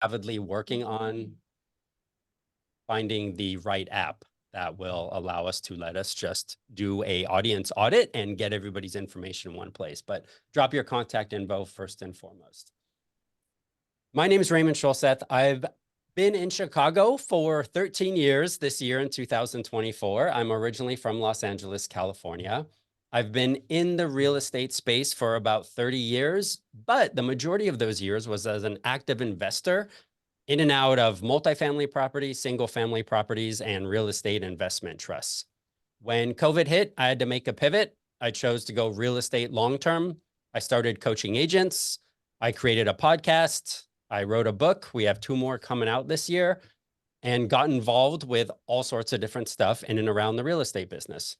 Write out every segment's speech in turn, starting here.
avidly working on finding the right app that will allow us to let us just do a audience audit and get everybody's information in one place. But drop your contact info first and foremost. My name is Raymond Schulseth. I've been in Chicago for 13 years this year in 2024. I'm originally from Los Angeles, California. I've been in the real estate space for about 30 years, but the majority of those years was as an active investor in and out of multifamily properties, single family properties, and real estate investment trusts. When COVID hit, I had to make a pivot. I chose to go real estate long-term. I started coaching agents. I created a podcast. I wrote a book. We have 2 more coming out this year, and got involved with all sorts of different stuff in and around the real estate business.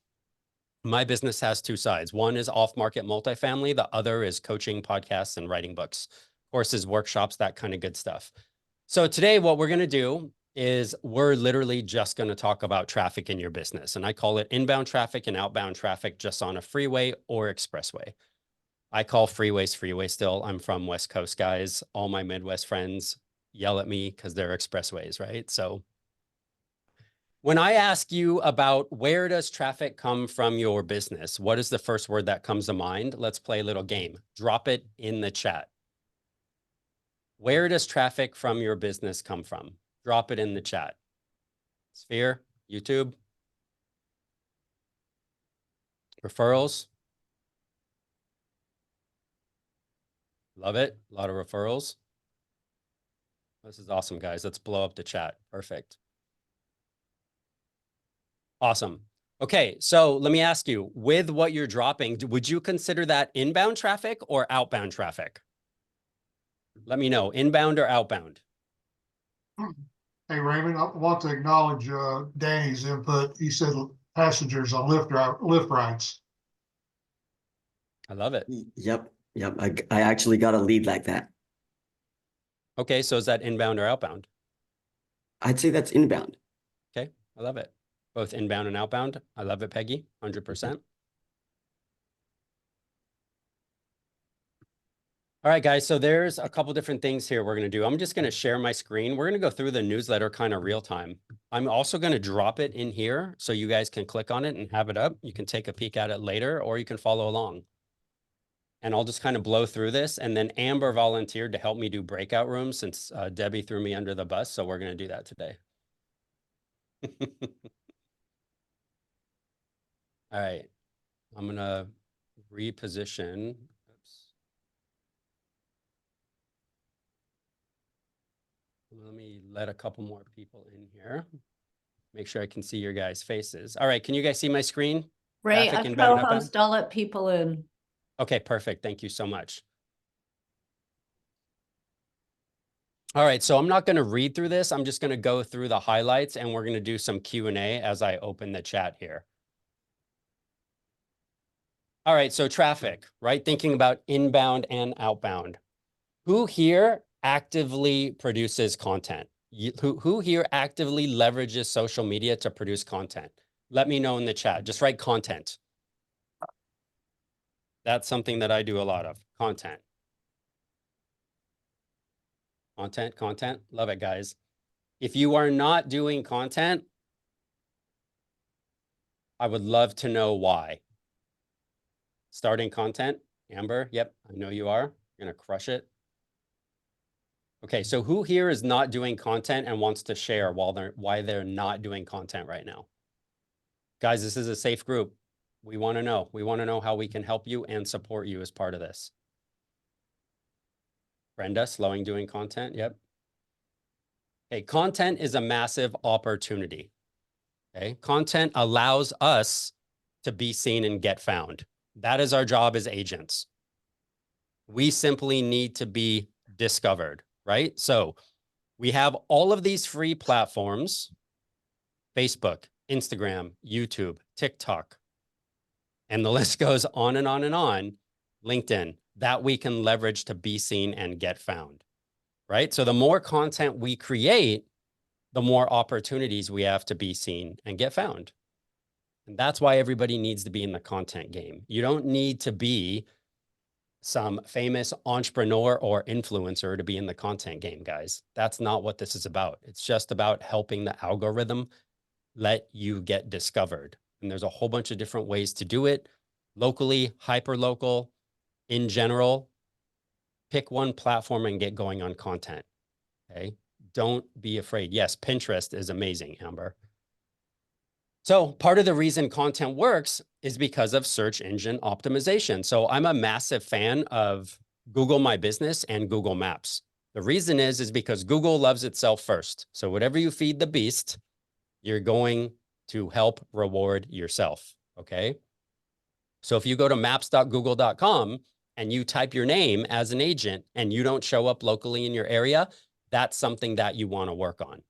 My business has 2 sides. One is off-market multifamily. The other is coaching, podcasts, and writing books, courses, workshops, that kind of good stuff. So today what we're going to do is we're literally just going to talk about traffic in your business. And I call it inbound traffic and outbound traffic just on a freeway or expressway. I call freeways freeway still. I'm from West Coast, guys. All my Midwest friends yell at me because they're expressways, right? So when I ask you about where does traffic come from your business, what is the first word that comes to mind? Let's play a little game. Drop it in the chat. Where does traffic from your business come from? Drop it in the chat. Sphere, YouTube, referrals. Love it. A lot of referrals. This is awesome, guys. Let's blow up the chat. Perfect. Awesome. Okay, so let me ask you, with what you're dropping, would you consider that inbound traffic or outbound traffic? Let me know, inbound or outbound. Hey, Raymond, I want to acknowledge Danny's input. He said passengers on lift rides. I love it. Yep. I actually got a lead like that. Okay, so is that inbound or outbound? I'd say that's inbound. Okay, I love it. Both inbound and outbound. I love it, Peggy, 100%. All right, guys, so there's a couple different things here we're going to do. I'm just going to share my screen. We're going to go through the newsletter kind of real time. I'm also going to drop it in here so you guys can click on it and have it up. You can take a peek at it later, or you can follow along. And I'll just kind of blow through this. And then Amber volunteered to help me do breakout rooms since Debbie threw me under the bus. So we're going to do that today. All right, I'm going to reposition. Oops. Let me let a couple more people in here. Make sure I can see your guys' faces. All right, can you guys see my screen? Ray, I co-host, I'll let people in. Okay, perfect. Thank you so much. All right, so I'm not going to read through this. I'm just going to go through the highlights, and we're going to do some Q&A as I open the chat here. All right, so traffic, right? Thinking about inbound and outbound. Who here actively produces content? Who here actively leverages social media to produce content? Let me know in the chat. Just write content. That's something that I do a lot of, content. Content. Love it, guys. If you are not doing content, I would love to know why. Starting content, Amber, yep, I know you are. You're gonna crush it. Okay, so who here is not doing content and wants to share why they're not doing content right now? Guys, this is a safe group. We want to know. We want to know how we can help you and support you as part of this. Brenda, slowing doing content. Yep. Okay, content is a massive opportunity. Okay, content allows us to be seen and get found. That is our job as agents. We simply need to be discovered, right? So we have all of these free platforms: Facebook, Instagram, YouTube, TikTok, and the list goes on and on and on, LinkedIn, that we can leverage to be seen and get found, right? So the more content we create, the more opportunities we have to be seen and get found. And that's why everybody needs to be in the content game. You don't need to be some famous entrepreneur or influencer to be in the content game, guys. That's not what this is about. It's just about helping the algorithm let you get discovered. And there's a whole bunch of different ways to do it. Locally, hyper-local, in general. Pick one platform and get going on content, okay? Don't be afraid. Yes, Pinterest is amazing, Amber. So part of the reason content works is because of search engine optimization. So I'm a massive fan of Google My Business and Google Maps. The reason is because Google loves itself first. So whatever you feed the beast, you're going to help reward yourself, okay? So if you go to maps.google.com and you type your name as an agent and you don't show up locally in your area, that's something that you want to work on,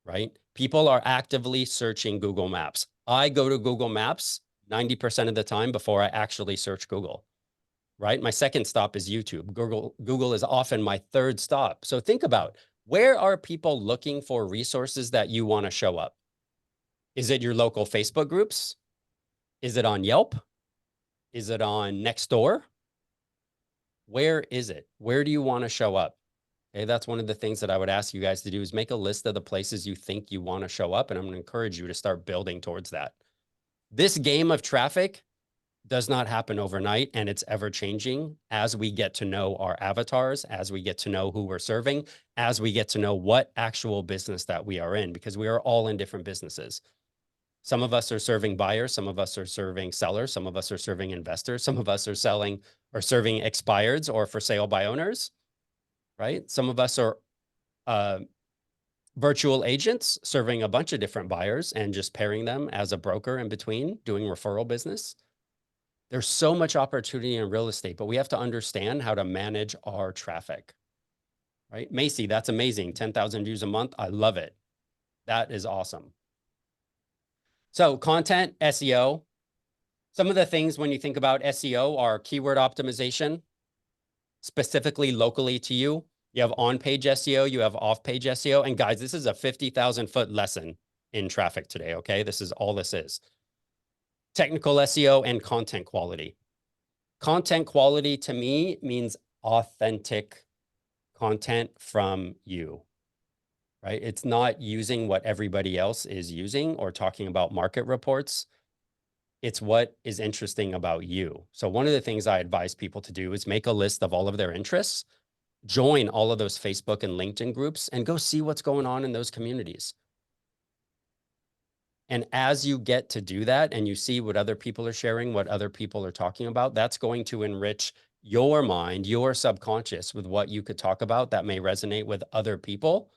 right? People are actively searching Google Maps. I go to Google Maps 90% of the time before I actually search Google, right? My second stop is YouTube. Google is often my third stop. So think about, where are people looking for resources that you want to show up? Is it your local Facebook groups? Is it on Yelp? Is it on Nextdoor? Where is it? Where do you want to show up? Okay, that's one of the things that I would ask you guys to do, is make a list of the places you think you want to show up. And I'm going to encourage you to start building towards that. This game of traffic does not happen overnight, and it's ever changing as we get to know our avatars, as we get to know who we're serving, as we get to know what actual business that we are in, because we are all in different businesses. Some of us are serving buyers, some of us are serving sellers, some of us are serving investors, some of us are selling or serving expireds or for sale by owners, right? Some of us are virtual agents serving a bunch of different buyers and just pairing them as a broker in between, doing referral business. There's so much opportunity in real estate, but we have to understand how to manage our traffic, right? Macy, that's amazing. 10,000 views a month. I love it. That is awesome. So content, SEO, some of the things when you think about SEO are keyword optimization, specifically locally to you. You have on-page SEO, you have off-page SEO. And guys, this is a 50,000-foot lesson in traffic today, okay? This is all this is. Technical SEO and content quality. Content quality to me means authentic content from you, right? It's not using what everybody else is using or talking about market reports. It's what is interesting about you. So one of the things I advise people to do is make a list of all of their interests, join all of those Facebook and LinkedIn groups, and go see what's going on in those communities. And as you get to do that and you see what other people are sharing, what other people are talking about, that's going to enrich your mind, your subconscious, with what you could talk about that may resonate with other people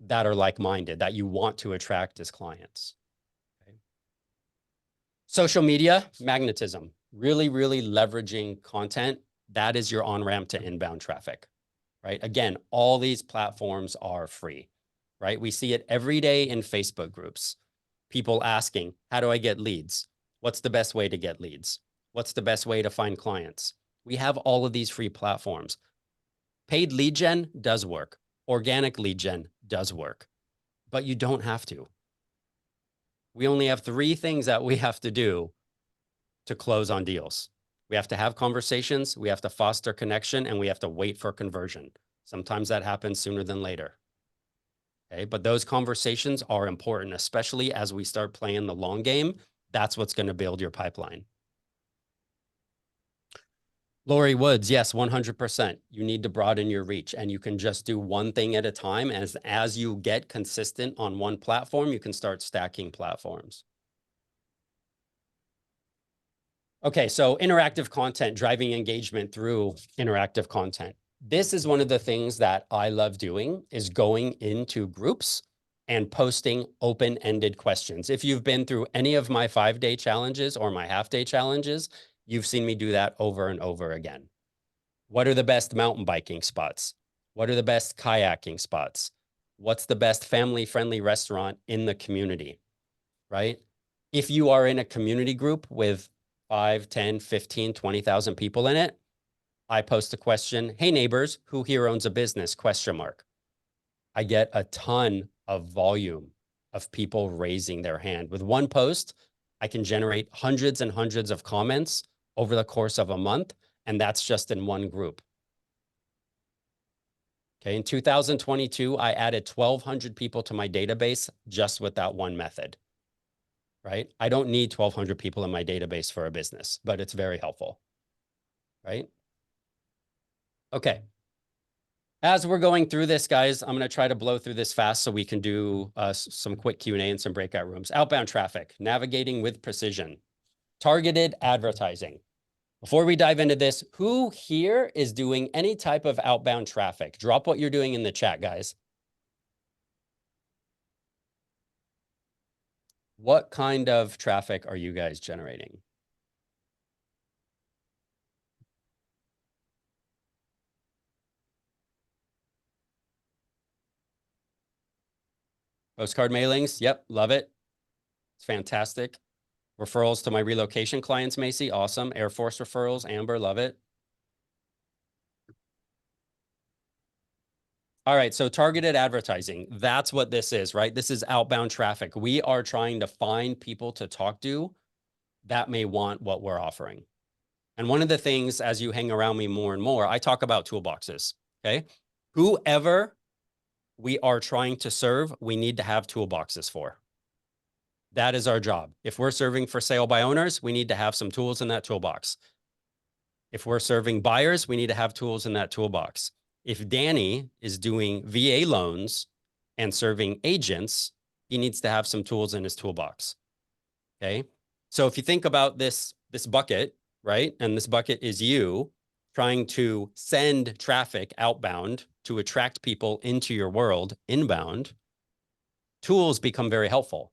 that are like-minded, that you want to attract as clients. Okay. Social media, magnetism, really, really leveraging content. That is your on-ramp to inbound traffic, right? Again, all these platforms are free, right? We see it every day in Facebook groups. People asking, how do I get leads? What's the best way to get leads? What's the best way to find clients? We have all of these free platforms. Paid lead gen does work. Organic lead gen does work, but you don't have to. We only have 3 things that we have to do to close on deals. We have to have conversations, we have to foster connection, and we have to wait for conversion. Sometimes that happens sooner than later. Okay, but those conversations are important, especially as we start playing the long game. That's what's going to build your pipeline. Lori Woods, yes, 100%. You need to broaden your reach, and you can just do one thing at a time. As you get consistent on one platform, you can start stacking platforms. Okay, so interactive content, driving engagement through interactive content. This is one of the things that I love doing, is going into groups and posting open-ended questions. If you've been through any of my 5-day challenges or my half-day challenges, you've seen me do that over and over again. What are the best mountain biking spots? What are the best kayaking spots? What's the best family-friendly restaurant in the community, right? If you are in a community group with 5, 10, 15, 20,000 people in it, I post a question, hey neighbors, who here owns a business, ? I get a ton of volume of people raising their hand. With one post, I can generate hundreds and hundreds of comments over the course of a month. And that's just in one group. Okay, in 2022, I added 1,200 people to my database just with that one method, right? I don't need 1,200 people in my database for a business, but it's very helpful, right? Okay. As we're going through this, guys, I'm going to try to blow through this fast so we can do some quick Q&A and some breakout rooms. Outbound traffic, navigating with precision, targeted advertising. Before we dive into this, who here is doing any type of outbound traffic? Drop what you're doing in the chat, guys. What kind of traffic are you guys generating? Postcard mailings. Yep. Love it. It's fantastic. Referrals to my relocation clients, Macy. Awesome. Air Force referrals. Amber. Love it. All right. So targeted advertising. That's what this is, right? This is outbound traffic. We are trying to find people to talk to that may want what we're offering. And one of the things, as you hang around me more and more, I talk about toolboxes. Okay. Whoever we are trying to serve, we need to have toolboxes for. That is our job. If we're serving for sale by owners, we need to have some tools in that toolbox. If we're serving buyers, we need to have tools in that toolbox. If Danny is doing VA loans and serving agents, he needs to have some tools in his toolbox. Okay. So if you think about this bucket, right? And this bucket is you trying to send traffic outbound to attract people into your world inbound, tools become very helpful.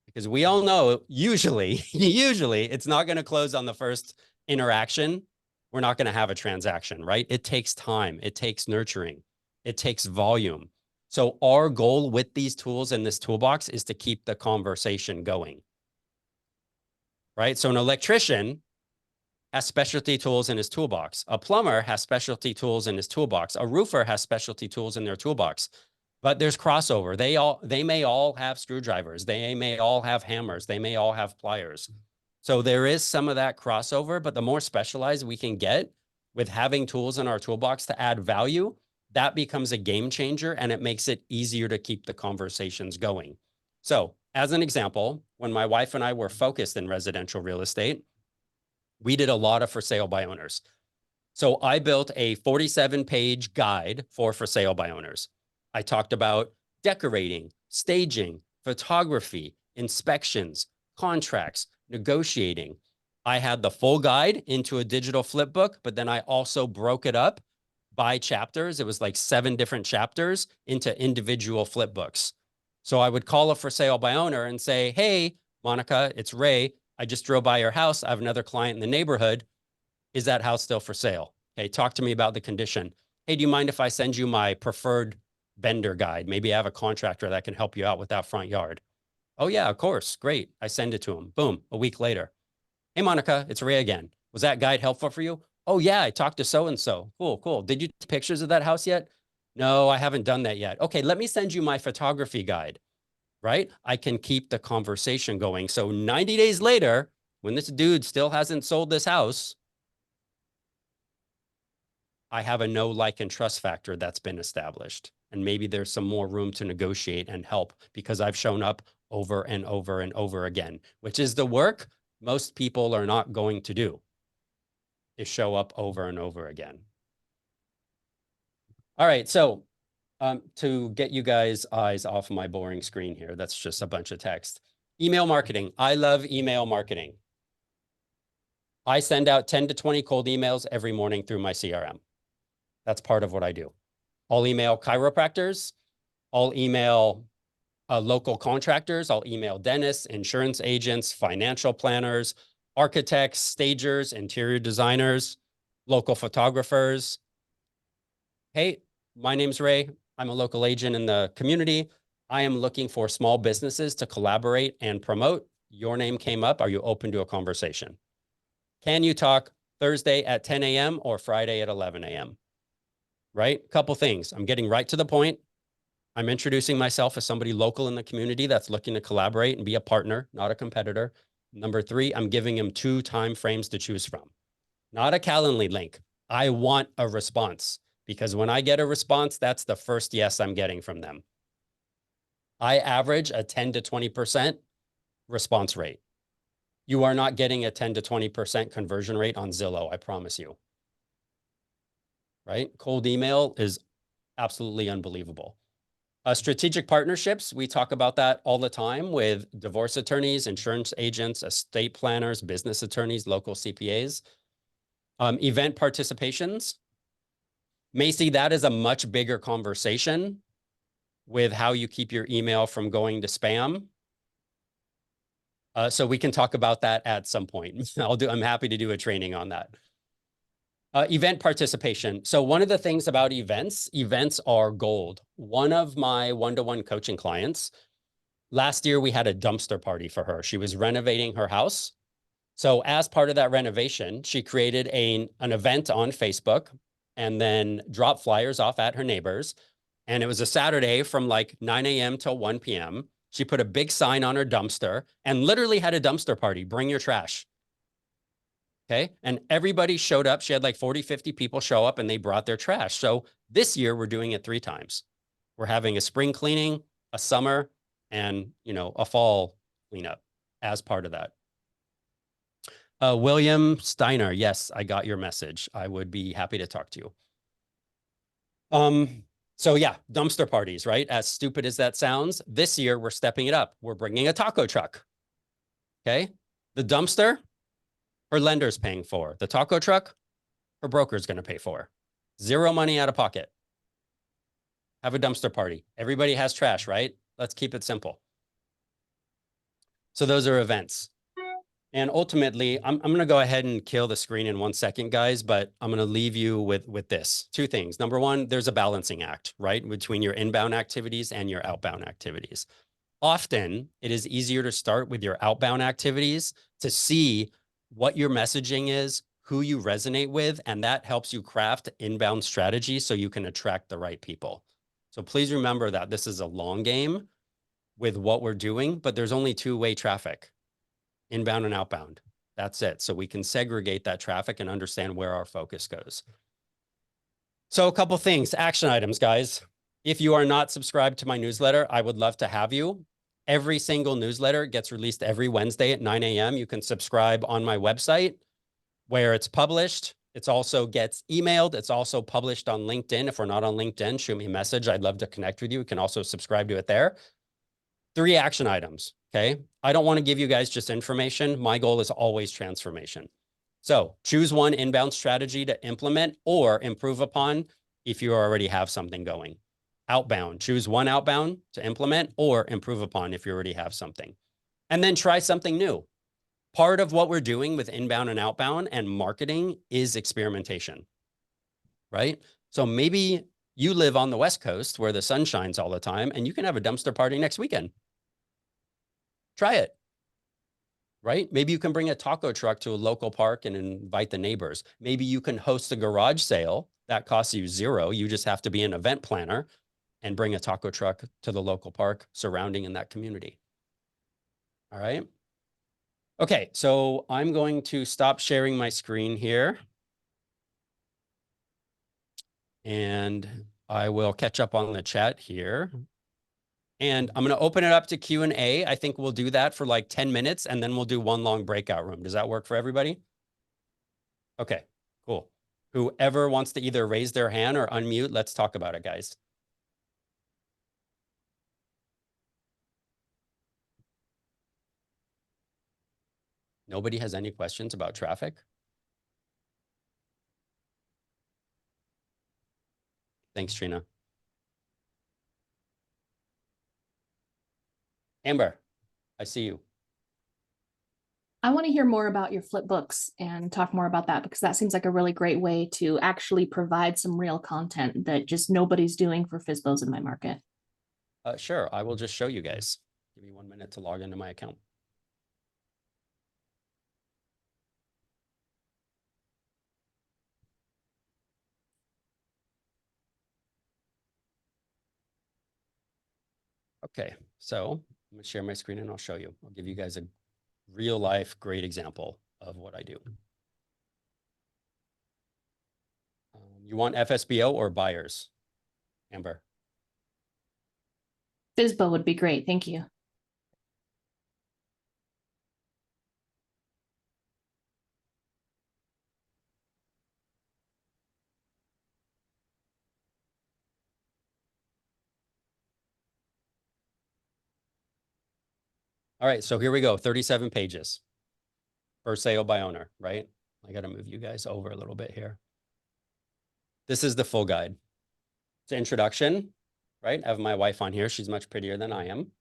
Because we all know usually it's not going to close on the first interaction. We're not going to have a transaction, right? It takes time. It takes nurturing. It takes volume. So our goal with these tools in this toolbox is to keep the conversation going, right? So an electrician has specialty tools in his toolbox. A plumber has specialty tools in his toolbox. A roofer has specialty tools in their toolbox. But there's crossover. They may all have screwdrivers. They may all have hammers. They may all have pliers. So there is some of that crossover, but the more specialized we can get with having tools in our toolbox to add value, that becomes a game changer and it makes it easier to keep the conversations going. So as an example, when my wife and I were focused in residential real estate, we did a lot of for sale by owners. So I built a 47-page guide for sale by owners. I talked about decorating, staging, photography, inspections, contracts, negotiating. I had the full guide into a digital flip book, but then I also broke it up by chapters. It was like 7 different chapters into individual flip books. So I would call a for sale by owner and say, hey, Monica, it's Ray. I just drove by your house. I have another client in the neighborhood. Is that house still for sale? Okay, talk to me about the condition. Hey, do you mind if I send you my preferred vendor guide? Maybe I have a contractor that can help you out with that front yard. Oh yeah, of course. Great. I send it to him. Boom. A week later. Hey, Monica, it's Ray again. Was that guide helpful for you? Oh yeah, I talked to so-and-so. Cool, cool. Did you take pictures of that house yet? No, I haven't done that yet. Okay, let me send you my photography guide, right? I can keep the conversation going. So 90 days later, when this dude still hasn't sold this house, I have a know, like, and trust factor that's been established. And maybe there's some more room to negotiate and help because I've shown up over and over and over again, which is the work most people are not going to do, is show up over and over again. All right, so to get you guys' eyes off my boring screen here, that's just a bunch of text. Email marketing. I love email marketing. I send out 10 to 20 cold emails every morning through my CRM. That's part of what I do. I'll email chiropractors. I'll email local contractors. I'll email dentists, insurance agents, financial planners, architects, stagers, interior designers, local photographers. Hey, my name's Ray. I'm a local agent in the community. I am looking for small businesses to collaborate and promote. Your name came up. Are you open to a conversation? Can you talk Thursday at 10 a.m. or Friday at 11 a.m.? Right? Couple things. I'm getting right to the point. I'm introducing myself as somebody local in the community that's looking to collaborate and be a partner, not a competitor. Number 3, I'm giving him 2 time frames to choose from. not a Calendly link. I want a response, because when I get a response, that's the first yes I'm getting from them. I average a 10 to 20% response rate. You are not getting a 10 to 20% conversion rate on Zillow, I promise you. Right? Cold email is absolutely unbelievable. Strategic partnerships, we talk about that all the time with divorce attorneys, insurance agents, estate planners, business attorneys, local CPAs. Event participations. Macy, that is a much bigger conversation with how you keep your email from going to spam. So we can talk about that at some point. I'm happy to do a training on that. Event participation. So one of the things about events are gold. One of my one-to-one coaching clients, last year we had a dumpster party for her. She was renovating her house. So as part of that renovation, she created an event on Facebook and then dropped flyers off at her neighbors. And it was a Saturday from like 9 a.m. till 1 p.m. She put a big sign on her dumpster and literally had a dumpster party. Bring your trash. Okay. And everybody showed up. She had like 40, 50 people show up and they brought their trash. So this year we're doing it 3 times. We're having a spring cleaning, a summer, and, you know, a fall cleanup as part of that. William Steiner. Yes, I got your message. I would be happy to talk to you. So yeah, dumpster parties, right? As stupid as that sounds, this year we're stepping it up. We're bringing a taco truck. Okay. The dumpster, her lender's paying for. The taco truck, her broker's going to pay for. 0 money out of pocket. Have a dumpster party. Everybody has trash, right? Let's keep it simple. So those are events. And ultimately, I'm going to go ahead and kill the screen in 1 second, guys, but I'm going to leave you with this. 2 things. Number one, there's a balancing act, right? Between your inbound activities and your outbound activities. Often, it is easier to start with your outbound activities to see what your messaging is, who you resonate with, and that helps you craft inbound strategy so you can attract the right people. So please remember that this is a long game with what we're doing, but there's only 2-way traffic. Inbound and outbound. That's it. So we can segregate that traffic and understand where our focus goes. So a couple things, action items, guys. If you are not subscribed to my newsletter, I would love to have you. Every single newsletter gets released every Wednesday at 9 a.m. You can subscribe on my website where it's published. It also gets emailed. It's also published on LinkedIn. If we're not on LinkedIn, shoot me a message. I'd love to connect with you. You can also subscribe to it there. 3 action items. Okay. I don't want to give you guys just information. My goal is always transformation. So choose one inbound strategy to implement or improve upon if you already have something going. Outbound, choose one outbound to implement or improve upon if you already have something. And then try something new. Part of what we're doing with inbound and outbound and marketing is experimentation, right? So maybe you live on the West Coast where the sun shines all the time and you can have a dumpster party next weekend. Try it, right? Maybe you can bring a taco truck to a local park and invite the neighbors. Maybe you can host a garage sale that costs you $0. You just have to be an event planner and bring a taco truck to the local park surrounding in that community. All right. Okay, so I'm going to stop sharing my screen here. And I will catch up on the chat here. And I'm going to open it up to Q&A. I think we'll do that for like 10 minutes, and then we'll do one long breakout room. Does that work for everybody? Okay, cool. Whoever wants to either raise their hand or unmute, let's talk about it, guys. Nobody has any questions about traffic? Thanks, Trina. Amber, I see you. I want to hear more about your flip books and talk more about that, because that seems like a really great way to actually provide some real content that just nobody's doing for FSBOs in my market. Sure, I will just show you guys. Give me 1 minute to log into my account. Okay, so I'm going to share my screen and I'll show you. I'll give you guys a real life great example of what I do. You want FSBO or buyers? Amber. FSBO would be great. Thank you. All right, so here we go, 37 pages. For sale by owner, right? I got to move you guys over a little bit here. This is the full guide. It's an introduction, right? I have my wife on here. She's much prettier than I am.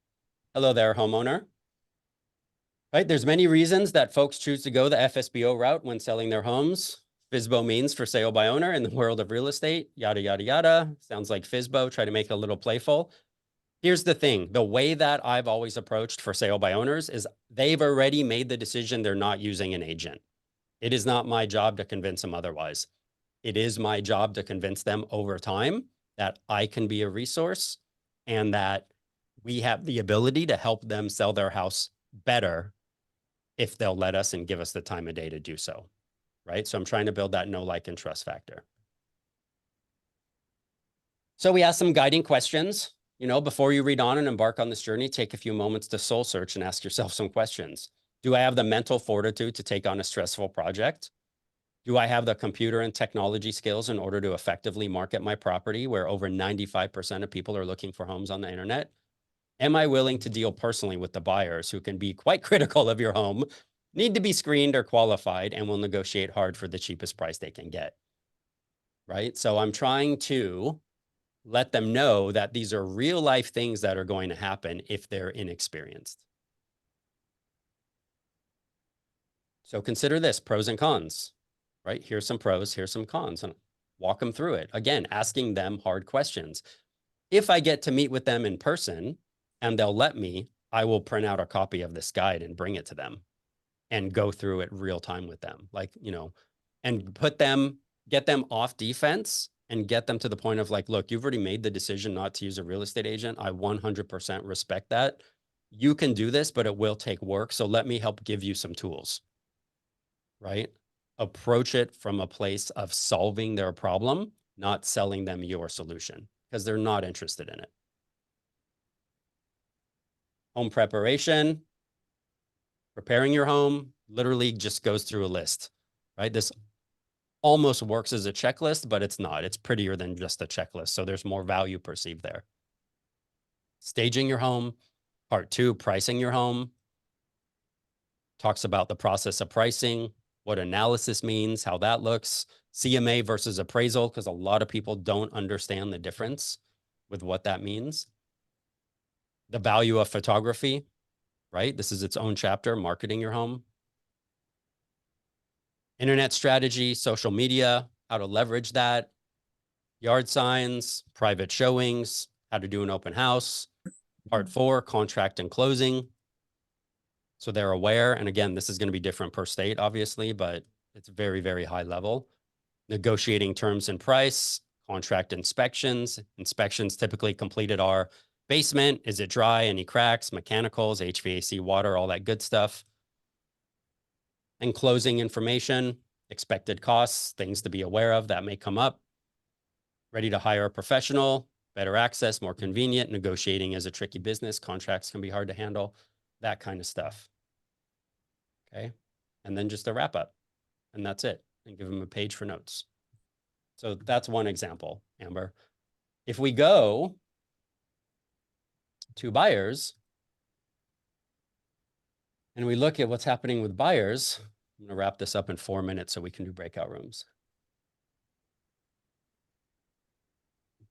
Hello there, homeowner. Right, there's many reasons that folks choose to go the FSBO route when selling their homes. FSBO means for sale by owner in the world of real estate, yada, yada, yada. Sounds like FSBO, try to make it a little playful. Here's the thing, the way that I've always approached for sale by owners is they've already made the decision they're not using an agent. It is not my job to convince them otherwise. It is my job to convince them over time that I can be a resource and that we have the ability to help them sell their house better if they'll let us and give us the time of day to do so, right? So I'm trying to build that know, like, and trust factor. So we ask some guiding questions. You know, before you read on and embark on this journey, take a few moments to soul search and ask yourself some questions. Do I have the mental fortitude to take on a stressful project? Do I have the computer and technology skills in order to effectively market my property where over 95% of people are looking for homes on the internet? Am I willing to deal personally with the buyers who can be quite critical of your home, need to be screened or qualified, and will negotiate hard for the cheapest price they can get? Right? So I'm trying to let them know that these are real life things that are going to happen if they're inexperienced. So consider this, pros and cons, right? Here's some pros, here's some cons, and walk them through it. Again, asking them hard questions. If I get to meet with them in person and they'll let me, I will print out a copy of this guide and bring it to them and go through it real time with them. Like, you know, and get them off defense and get them to the point of like, look, you've already made the decision not to use a real estate agent. I 100% respect that. You can do this, but it will take work. So let me help give you some tools, right? Approach it from a place of solving their problem, not selling them your solution, because they're not interested in it. Home preparation, preparing your home literally just goes through a list, right? This almost works as a checklist, but it's not. It's prettier than just a checklist. So there's more value perceived there. Staging your home. Part 2, pricing your home. Talks about the process of pricing, what analysis means, how that looks, CMA versus appraisal, because a lot of people don't understand the difference with what that means. The value of photography, right? This is its own chapter, marketing your home. Internet strategy, social media, how to leverage that, yard signs, private showings, how to do an open house. Part 4, contract and closing. So they're aware. And again, this is going to be different per state, obviously, but it's very, very high level. Negotiating terms and price, contract inspections. Inspections typically completed are basement. Is it dry? Any cracks, mechanicals, HVAC, water, all that good stuff. And closing information, expected costs, things to be aware of that may come up. Ready to hire a professional, better access, more convenient. Negotiating is a tricky business. Contracts can be hard to handle, that kind of stuff. Okay. And then just a wrap up, and that's it. And give them a page for notes. So that's one example, Amber. If we go to buyers and we look at what's happening with buyers, I'm going to wrap this up in 4 minutes so we can do breakout rooms.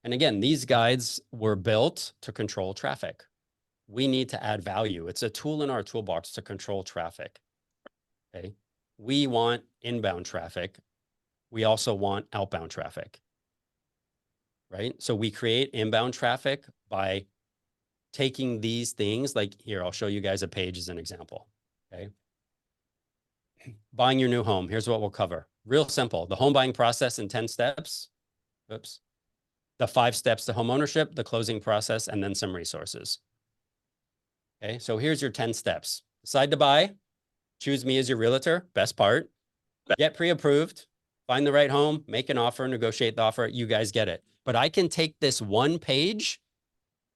And again, these guides were built to control traffic. We need to add value. It's a tool in our toolbox to control traffic. Okay. We want inbound traffic. We also want outbound traffic, right? So we create inbound traffic by taking these things, like here, I'll show you guys a page as an example, okay? Buying your new home, here's what we'll cover. Real simple, the home buying process in 10 steps. Oops. The 5 steps to home ownership, the closing process, and then some resources. Okay, so here's your 10 steps. Decide to buy, choose me as your realtor, best part. Get pre-approved, find the right home, make an offer, negotiate the offer. You guys get it. But I can take this one page,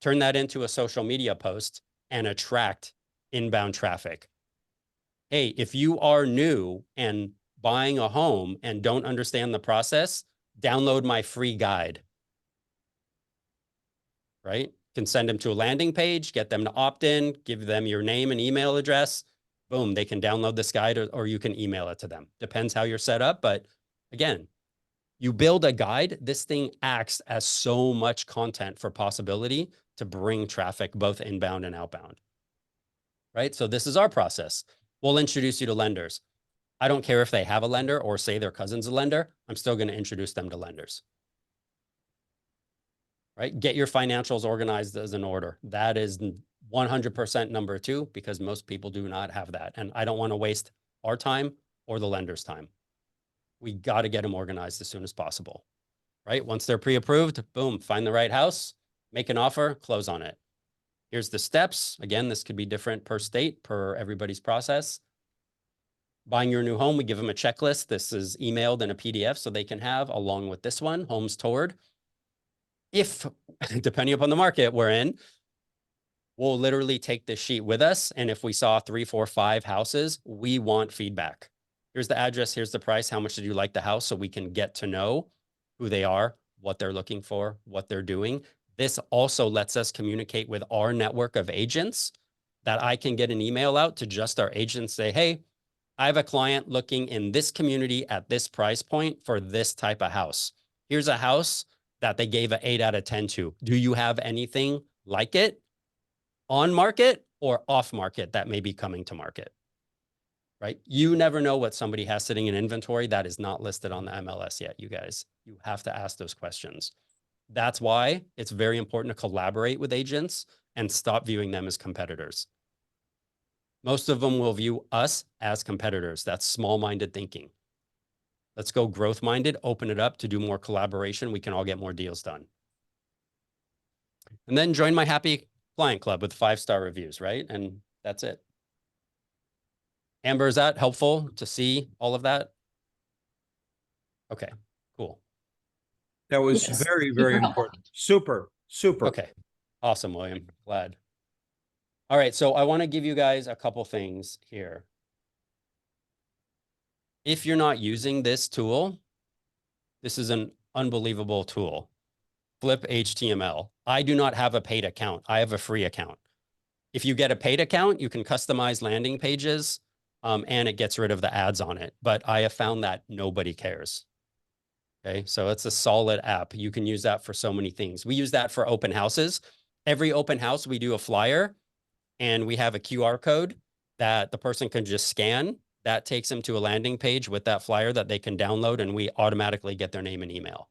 turn that into a social media post, and attract inbound traffic. Hey, if you are new and buying a home and don't understand the process, download my free guide. Right? Can send them to a landing page, get them to opt in, give them your name and email address. Boom, they can download this guide, or you can email it to them. Depends how you're set up. But again, you build a guide, this thing acts as so much content for possibility to bring traffic both inbound and outbound. Right? So this is our process. We'll introduce you to lenders. I don't care if they have a lender or say their cousin's a lender. I'm still going to introduce them to lenders. Right? Get your financials organized as an order. That is 100% number 2, because most people do not have that. And I don't want to waste our time or the lender's time. We got to get them organized as soon as possible. Right? Once they're pre-approved, boom, find the right house, make an offer, close on it. Here's the steps. Again, this could be different per state, per everybody's process. Buying your new home, we give them a checklist. This is emailed in a PDF so they can have, along with this one, homes toured. If, depending upon the market we're in, we'll literally take this sheet with us. And if we saw 3, 4, 5 houses, we want feedback. Here's the address, here's the price. How much did you like the house? So we can get to know who they are, what they're looking for, what they're doing. This also lets us communicate with our network of agents, that I can get an email out to just our agents, say, hey, I have a client looking in this community at this price point for this type of house. Here's a house that they gave an 8 out of 10 to. Do you have anything like it on market or off market that may be coming to market? Right? You never know what somebody has sitting in inventory that is not listed on the MLS yet, you guys. You have to ask those questions. That's why it's very important to collaborate with agents and stop viewing them as competitors. Most of them will view us as competitors. That's small-minded thinking. Let's go growth-minded, open it up to do more collaboration. We can all get more deals done. And then join my happy client club with 5-star reviews, right? And that's it. Amber, is that helpful to see all of that? Okay, cool. That was Yes, very, super very helpful. important. Super, super. Okay, awesome, William. Glad. All right, so I want to give you guys a couple things here. If you're not using this tool, this is an unbelievable tool. Flip HTML. I do not have a paid account. I have a free account. If you get a paid account, you can customize landing pages, and it gets rid of the ads on it. But I have found that nobody cares. Okay, so it's a solid app. You can use that for so many things. We use that for open houses. Every open house, we do a flyer, and we have a QR code that the person can just scan. That takes them to a landing page with that flyer that they can download, and we automatically get their name and email,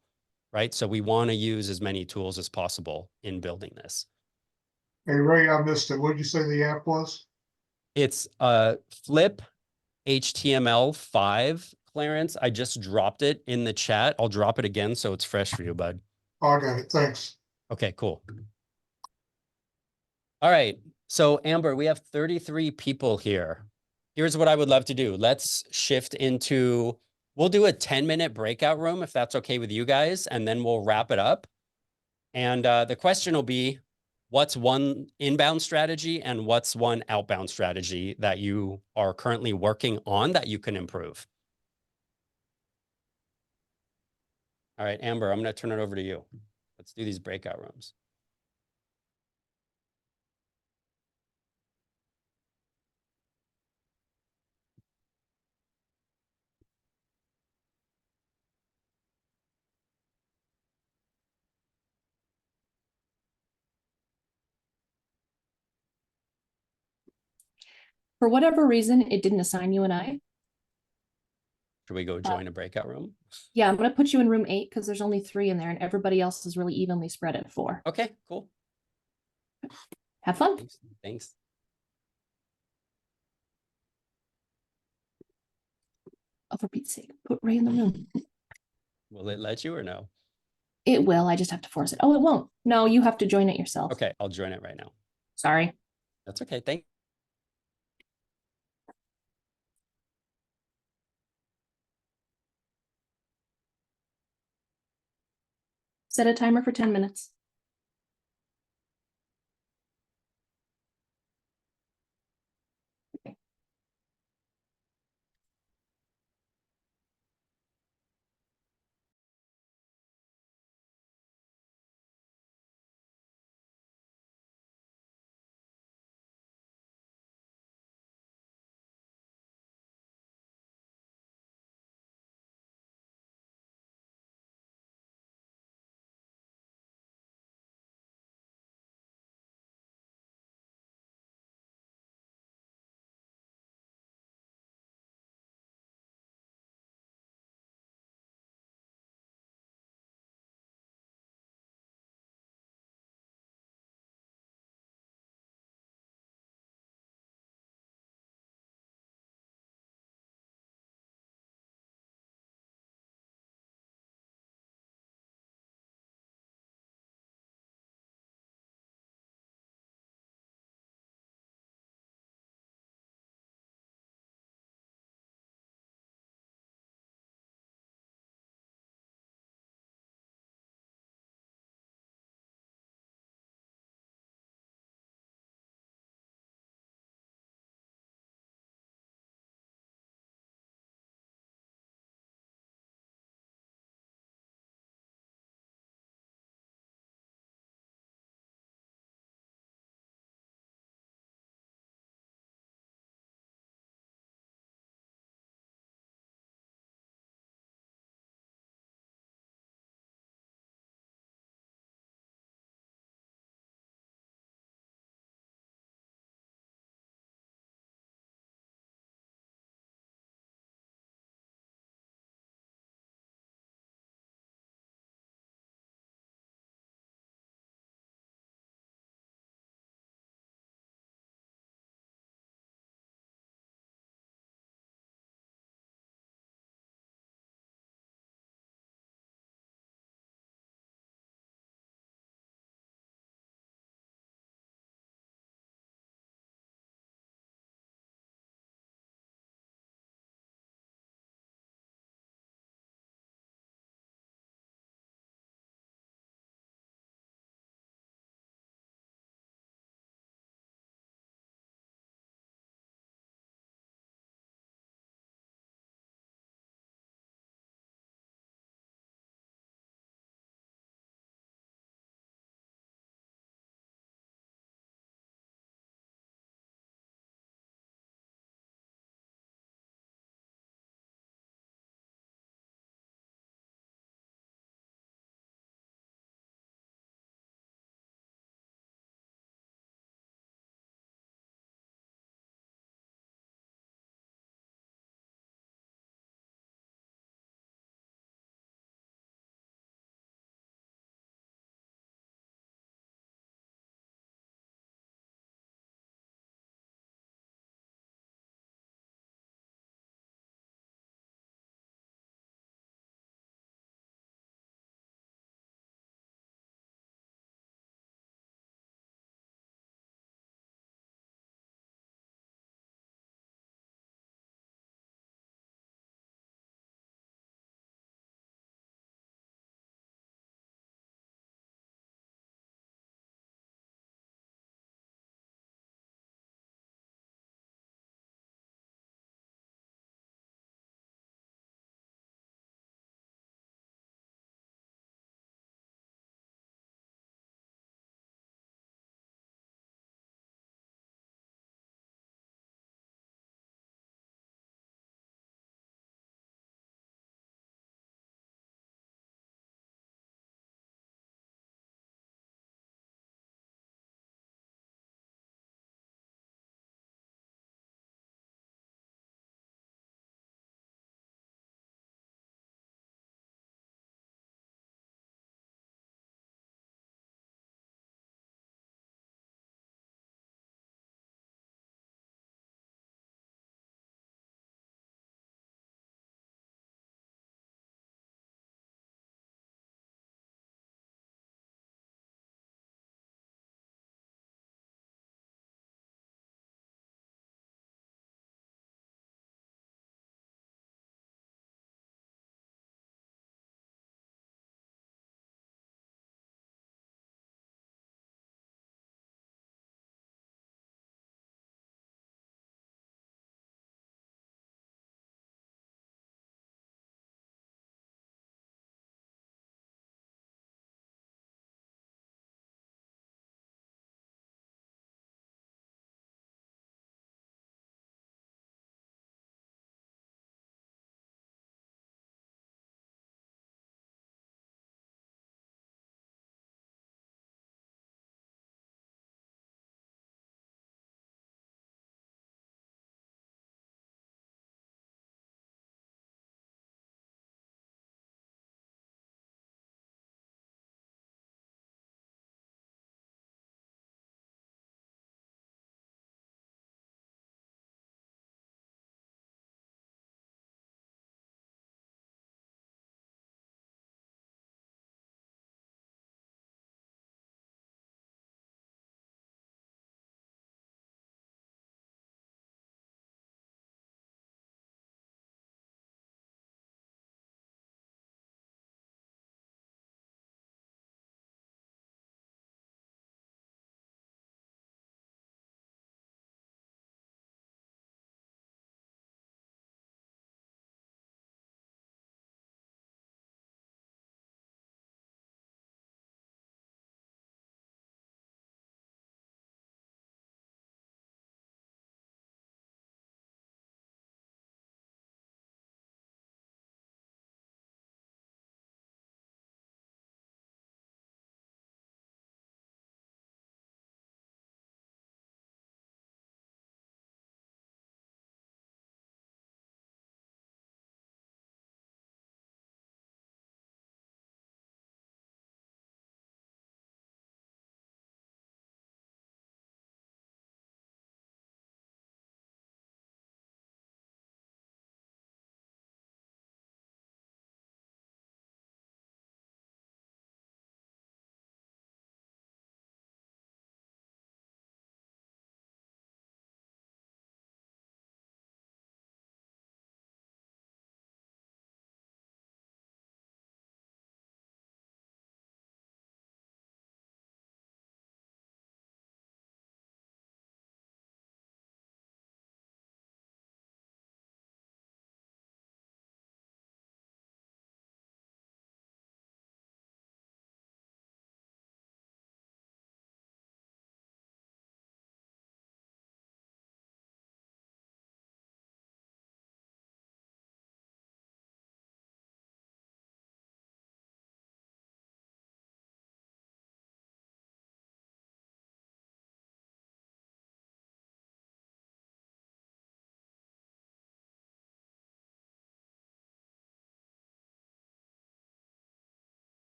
right? So we want to use as many tools as possible in building this. Hey, Ray, I missed it. What did you say the app was? It's Flip HTML5, Clarence. I just dropped it in the chat. I'll drop it again so it's fresh for you, bud. Oh, I got it. Thanks. Okay, cool. All right. So Amber, we have 33 people here. Here's what I would love to do. Let's shift into, we'll do a 10-minute breakout room if that's okay with you guys, and then we'll wrap it up. And the question will be, what's one inbound strategy and what's one outbound strategy that you are currently working on that you can improve? All right, Amber, I'm going to turn it over to you. Let's do these breakout rooms. For whatever reason, it didn't assign you and I. Should we go join a breakout room? Yeah, I'm gonna put you in room 8 because there's only 3 in there and everybody else is really evenly spread at 4. Okay, cool. Have fun. Thanks. Thanks. Oh, for Pete's sake, put Ray in the room. Will it let you or no? It will. I just have to force it. Oh, it won't. No, you have to join it yourself. Okay, I'll join it right now. Sorry. That's okay. Thank set a timer for 10 minutes.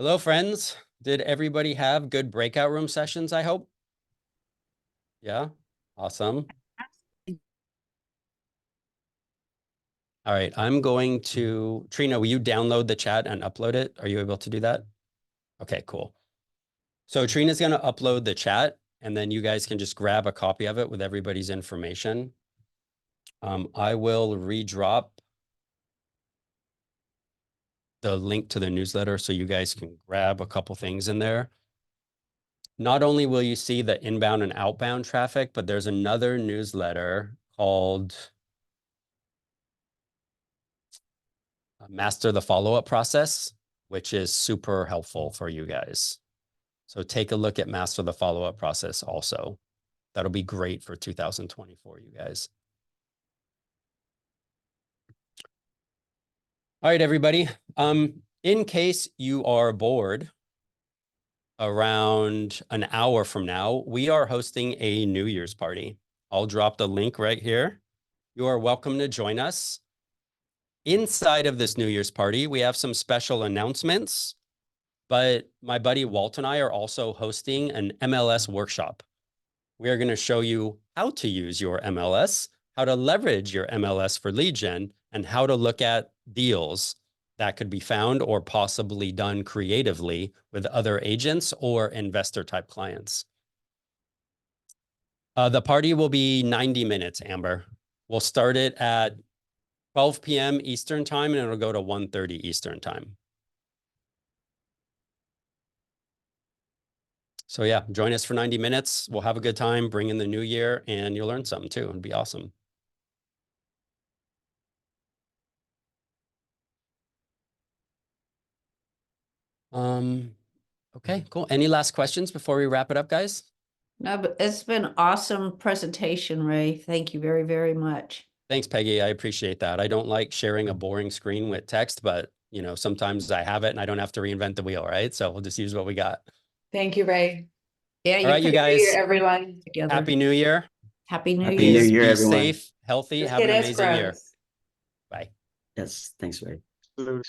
Hello, friends. Did everybody have good breakout room sessions, I hope? Yeah, awesome. All right, I'm going to, Trina, will you download the chat and upload it? Are you able to do that? Okay, cool. So Trina's going to upload the chat, and then you guys can just grab a copy of it with everybody's information. I will redrop the link to the newsletter so you guys can grab a couple things in there. Not only will you see the inbound and outbound traffic, but there's another newsletter called Master the Follow-Up Process, which is super helpful for you guys. So take a look at Master the Follow-Up Process also. That'll be great for 2024, you guys. All right, everybody. In case you are bored, around an hour from now, we are hosting a New Year's party. I'll drop the link right here. You are welcome to join us. Inside of this New Year's party, we have some special announcements, but my buddy Walt and I are also hosting an MLS workshop. We are going to show you how to use your MLS, how to leverage your MLS for lead gen, and how to look at deals that could be found or possibly done creatively with other agents or investor type clients. The party will be 90 minutes, Amber. We'll start it at 12 p.m. Eastern time, and it'll go to 1:30 Eastern time. So yeah, join us for 90 minutes. We'll have a good time, bring in the new year, and you'll learn something too. It'd be awesome. Okay, cool. Any last questions before we wrap it up, guys? No, but it's been an awesome presentation, Ray. Thank you very, very much. Thanks, Peggy. I appreciate that. I don't like sharing a boring screen with text, but you know, sometimes I have it and I don't have to reinvent the wheel, right? So we'll just use what we got. Thank you, Ray. Yeah, All right, you Happy New guys. Year, everyone. together. Happy New Year. Happy New Happy Year. New Year, Be everyone. safe, healthy, Let's have an get amazing year. escrows. Bye. Yes, thanks, Ray. Salute.